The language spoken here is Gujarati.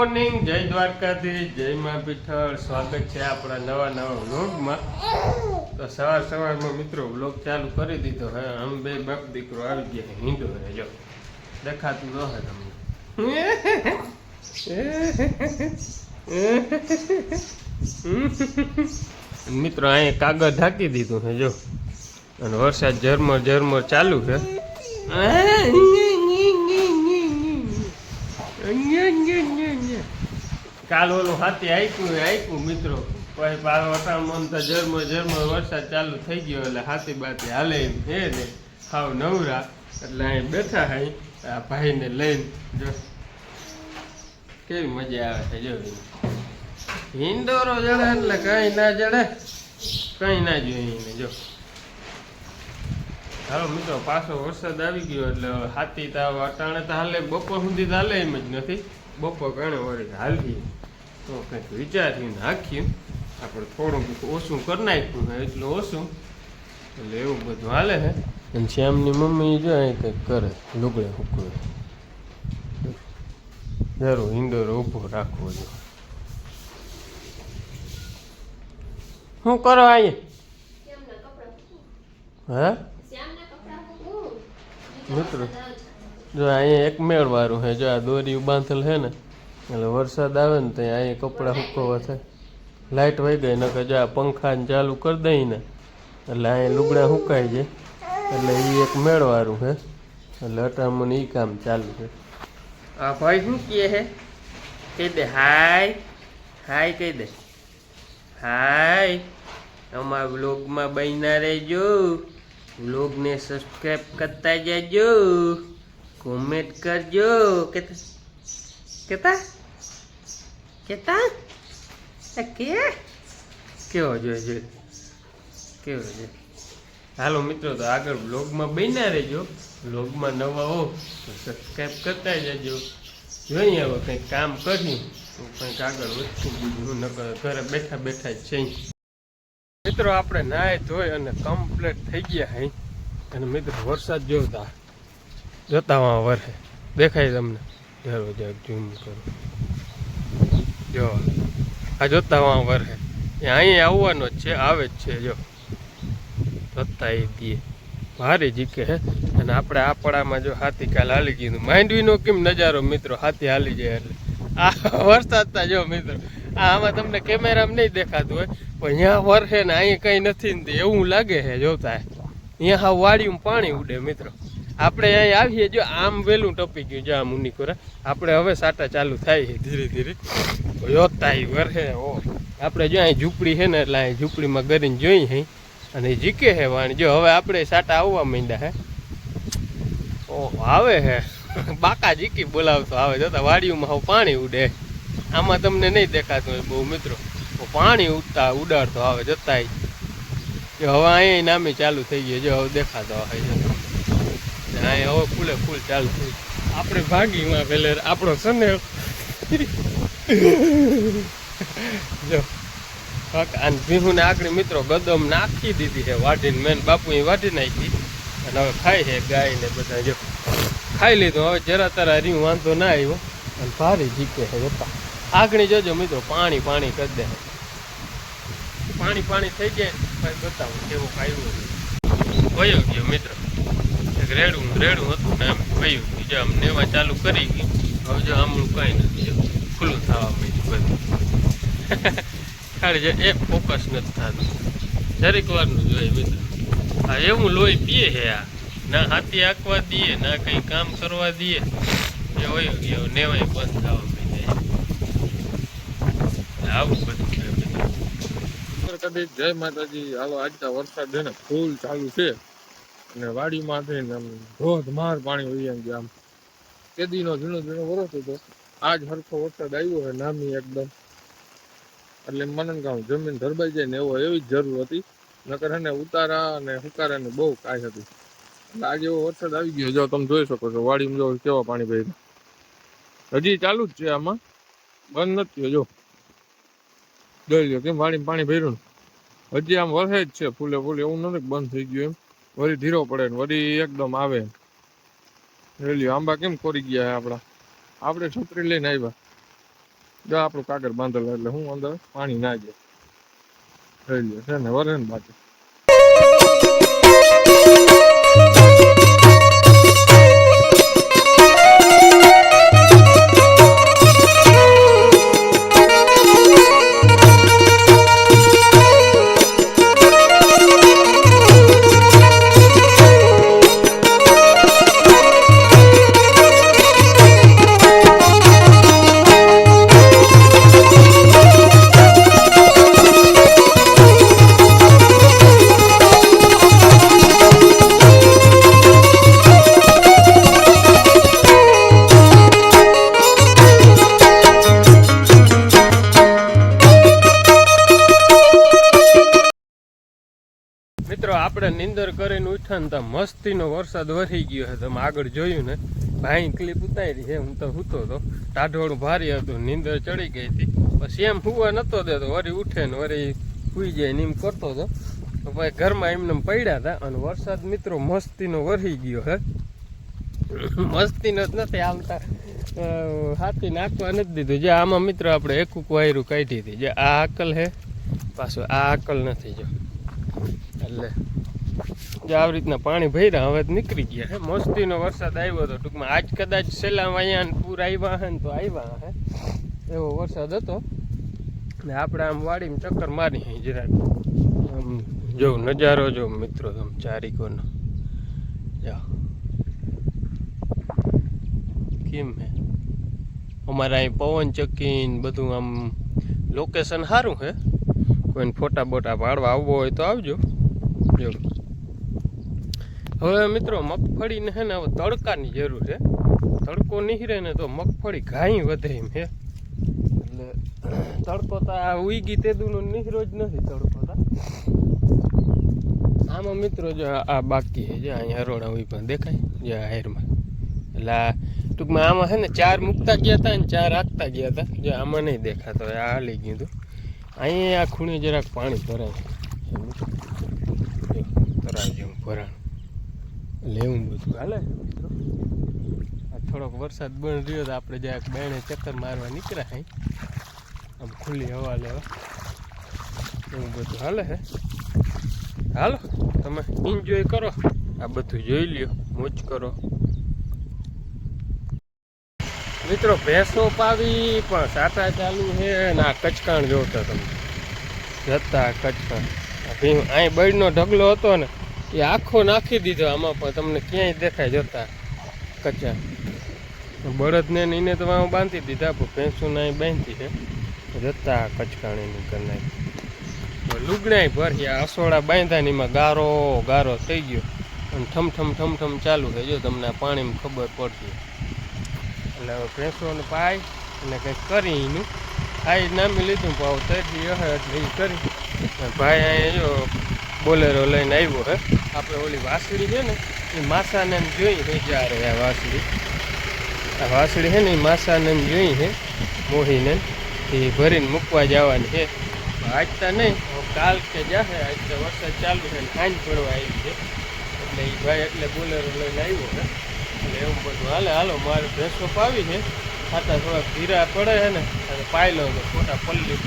મોર્નિંગ, જય દ્વારકાધીશ, જય માં પીઠળ. સ્વાગત છે આપણા નવા વ્લોગમાં. તો સવારમાં મિત્રો વ્લોગ ચાલુ કરી દીધો હે. આમ બે બાપ દીકરો આવી ગયા હિંડો હે. જો દેખાતું ન હે તમને? મિત્રો અહીંયા કાગળ ઢાંકી દીધું છે જો, અને વરસાદ ઝરમર ચાલુ છે. કાલ ઓલું હાથી આયકું મિત્રો, પછી પાછો અટાણ તો ઝરમર વરસાદ ચાલુ થઈ ગયો એટલે હાથી બાથી હાલે એમ હે ને હાવ નવરા. એટલે અહીં બેઠા હઈ આ ભાઈને લઈને. જો કેવી મજા આવે છે. જો હિંડોરો જડે એટલે કઈ ના જડે, કઈ ના જોઈએ. જો હાલો મિત્રો, પાછો વરસાદ આવી ગયો એટલે હાથી તો અટાણે તો હાલે, બપોર સુધી તો હાલે એમ જ નથી. બપોર ઘણે વળી હાલવી તો કંઈક વિચાર્યું નાખ્યું આપણે, થોડું ઓછું કરી નાખ્યું હે, એટલું ઓછું એટલે એવું બધું હાલે છે. અને શ્યામની મમ્મી જો અહીં કંઈક કરે, લુગડે હુકવે. જરૂર ઈંડોર ઊભો રાખવો જો. શું કરો અહીંયા? હે મિત્રો જો અહીંયા એક મેળવાળું છે. જો આ દોરી બાંધેલ છે ને, એટલે વરસાદ આવે ને ત્યાં અહીંયા કપડાં સુકવવા થાય. લાઇટ વહી ગઈ નકર જો આ પંખાને ચાલુ કરી દઈ ને એટલે અહીંયા લુગડા સુકાઈ જાય. એટલે એ એક મેળવાળું છે, એટલે અટામણ એ કામ ચાલુ છે. આ ભાઈ શું કહે છે? કહી દે હાય, હાય કહી દે હાય. અમારા વ્લોગમાં બન્યા રહેજો, વ્લોગને સબસ્ક્રાઈબ કરતા જજો, કોમેન્ટ કરજો. કેતા કેવો જોઈએ કેવો છે. હાલો મિત્રો, તો આગળ વ્લોગમાં બન્યા રહેજો. વ્લોગમાં નવા હો તો સબસ્ક્રાઈબ કરતા જજો. જોઈએ હવે કંઈક કામ કર્યું તો કંઈક આગળ વધતું બીજું, નકર ઘરે બેઠા જ છે. મિત્રો આપણે નાય ધોઈ અને કમ્પ્લીટ થઈ ગયા હઈ. અને મિત્રો વરસાદ જોતા વરસે દેખાય તમને? જરૂર ઝૂમ કરો. જો આ જોતા વરસે અહીંયા આવવાનો જ છે, આવે જ છે. જો જોતા એ દીએ ભારે જીકે હે. અને આપણે આ પડામાં જો હાથી કાલ હાલી ગયું. માંડવીનો કેમ નજારો મિત્રો, હાથી હાલી જાય એટલે. આ વરસાદ જો મિત્રો, આમાં તમને કેમેરામાં નહીં દેખાતું હોય, પણ અહીંયા વરસે ને અહીંયા કંઈ નથી ને એવું લાગે છે. જોતા અહીંયા હા વાડીમાં પાણી ઉડે મિત્રો. આપણે અહીં આવીએ જો આમ વહેલું ટપી ગયું. જો આમ મુનિકોરા આપણે હવે સાટા ચાલુ થાય છે ધીરે ધીરે. જોતા વરસે ઓ આપણે જો અહીં ઝૂંપડી છે ને, એટલે અહીં ઝૂંપડીમાં કરીને જોઈ હઈ અને જીકે છે વાણી. જો હવે આપણે સાટા આવવા માંડ્યા હે. ઓહો આવે હે, બાકા જીકી બોલાવતો આવે. જોતા વાડીઓમાં હવે પાણી ઉડે. આમાં તમને નહીં દેખાતું હોય બહુ મિત્રો, પાણી ઉડાડતો આવે. જતા જો હવે અહીંયા નામી ચાલુ થઈ ગઈ. જો હવે દેખાતો આવે અહીંયા હવે ફૂલ ચાલુ થઈ. આપણે ભાગીમાં પેલે આપણો સને જો અને ભીહુને આગળ મિત્રો ગદમ નાખી દીધી છે વાટીને. મેન બાપુ વાટી નાખી અને હવે ખાય છે ગાય ને બધા. જો ખાઈ લીધું. હવે જરા તરા રીયું વાંધો ના આવ્યો અને ભારે જીકે છે. જતા આગળ જોજો મિત્રો, પાણી કરી દે. પાણી થઈ જાય પછી બતાવું કેવું આવ્યું. વયો ગયો મિત્રો, એક રેડું હતું ને આમ વયું ગયું. જો આમ નેવા ચાલુ કરી ગયું. હવે જો આમનું કંઈ નથી, જો ખુલ્લું થવા માંડ્યું બધું. ખાલી એક ફોકસ નથી થતું, જરીક વારનું જોઈએ મિત્રો. આ એવું લોહી પીએ છે આ, ના હાથી આંકવા દઈએ ના કંઈ કામ કરવા દઈએ. એ વયો ગયો, નેવાય બંધ થવા માંડ્યા. આવું બધું છે મિત્રો. જય માતાજી. હાલો આજના વરસાદ છે ને ફૂલ ચાલુ છે અને વાડીમાં થઈને આમ ધોધમાર પાણી વહી ગયા. આમ કેદીનો ઝીણો વરસ હતો, આજ હરખો વરસાદ આવ્યો છે નામી એકદમ. એટલે મને કહું જમીન ધરબાઈ જાય ને એવી જ જરૂર હતી. નકર એને ઉતારા અને હુકારાને બહુ કાય હતી. એટલે આજે એવો વરસાદ આવી ગયો. જો તમે જોઈ શકો છો વાડીમાં જો કેવા પાણી ભર્યું. હજી ચાલુ જ છે, આમાં બંધ નથી. જો જોઈ લો કેમ વાડીમાં પાણી ભર્યું ને. હજી આમ વરસે જ છે ફૂલે એવું નથી બંધ થઈ ગયું. એમ વળી ધીરો પડે ને વળી એકદમ આવે. રેલ્યો આંબા કેમ કોરી ગયા આપણા? આપણે છોકરી લઈને આવ્યા જો આપણું કાગળ બાંધેલું એટલે હું અંદર પાણી ના જાય થઈ ગયું છે ને વરે ને બાકી મિત્રો આપણે નીંદર કરીને ઉઠ્યા ને તો મસ્તીનો વરસાદ વરસી ગયો છે. તમે આગળ જોયું ને ભાઈ ક્લિપ ઉતારી છે. હું તો સૂતો હતો, ટાઢોળું ભારી હતું, નીંદર ચડી ગઈ હતી. પછી એમ હુવા નતો દેતો, વળી ઉઠે ને વળી સુઈ જાય ને એમ કરતો હતો. તો ભાઈ ઘરમાં એમને પડ્યા હતા અને વરસાદ મિત્રો મસ્તીનો વરસી ગયો હે. મસ્તીનો જ નથી આમતા હાથી નાખવા નથી દીધું. જે આમાં મિત્રો આપણે એકુક વાયરું કાઢી હતી. જે આ આકલ હે પાછું આ આકલ નથી. જો એટલે જે આવી રીતના પાણી ભર્યા હવે નીકળી ગયા હે. મસ્તીનો વરસાદ આવ્યો હતો. ટૂંકમાં આજ કદાચ છેલ્લા અહીંયા પૂર આવ્યા હે ને તો આવ્યા હે એવો વરસાદ હતો. ને આપણે આમ વાડીમાં ચક્કર મારી જરાક આમ જો નજારો જો મિત્રો તમે ચારીકોનો જાઓ કેમ હે. અમારે અહીં પવન ચક્કી બધું આમ લોકેશન સારું હે. કોઈને ફોટા બોટા પાડવા આવવો હોય તો આવજો. જો હવે મિત્રો મગફળીને છે ને હવે તડકાની જરૂર છે. તડકો નીકળે ને તો મગફળી ઘાઈ વધે એમ છે. એટલે તડકો તો આ ઉગી તેદુનો નીકળો જ નથી તડકો તો. આમાં મિત્રો જો આ બાકી છે. જે અહીંયા હરોડા ઉભા દેખાય જે હાયરમાં. એટલે આ ટૂંકમાં આમાં છે ને 4 મૂકતા ગયા હતા ને 4 રાખતા ગયા હતા. જે આમાં નહીં દેખાતો આ હાલી ગયું હતું. અહીંયા આ ખૂણે જરાક પાણી ભરાય તરાવ જેવું ભરાણ એટલે એવું બધું હાલે મિત્રો. આ થોડોક વરસાદ બંધ રહ્યો તો આપણે જરાક બેણે ચક્કર મારવા નીકળ્યા hay આમ ખુલ્લી હવા લેવા એવું બધું હાલે હે. હાલો તમે એન્જોય કરો, આ બધું જોઈ લ્યો, મોજ કરો મિત્રો. ભેંસો પાવી પણ સાટા ચાલુ છે ને આ કચકાણ જોતા તમે જતા કચકાણ. અહીં બળનો ઢગલો હતો ને એ આખો નાખી દીધો આમાં, પણ તમને ક્યાંય દેખાય જતા કચા. બળદને એને તો આમાં બાંધી દીધા, પણ ભેંસોને અહીં બાંધી છે જતા કચકાણીની કરી નાખી. લુગડાય ભર્યા અસોડા બાંધ્યા ને એમાં ગારો ગારો થઈ ગયો અને ઠમઠમ ચાલુ છે. જો તમને આ પાણીમાં ખબર પડતી. એટલે હવે ભેંસોને પાય અને કંઈક કરી એનું ખાઈ નામી લીધું ભાવ તરથી હે એટલે એ કરી. ભાઈ અહીંયા જો બોલેરો લઈને આવ્યો હે. આપણે ઓલી વાસળી છે ને એ માસાને જોઈ છે જ્યારે આ વાસળી છે ને એ માસાને જોઈ છે મોહીને એ ભરીને મૂકવા જવાની છે. આજતા નહીં કાલ કે જાહે. આજ તો વરસાદ ચાલુ છે ને સાંજ પડવા આવી છે એટલે એ ભાઈ એટલે બોલેરો લઈને આવ્યો છે. એટલે એવું બધું હાલે. હાલો મારે ભેંસો પાવી છે. ખાતા થોડાક ધીરા પડે છે ને પાયલો ફોટા પલ્લી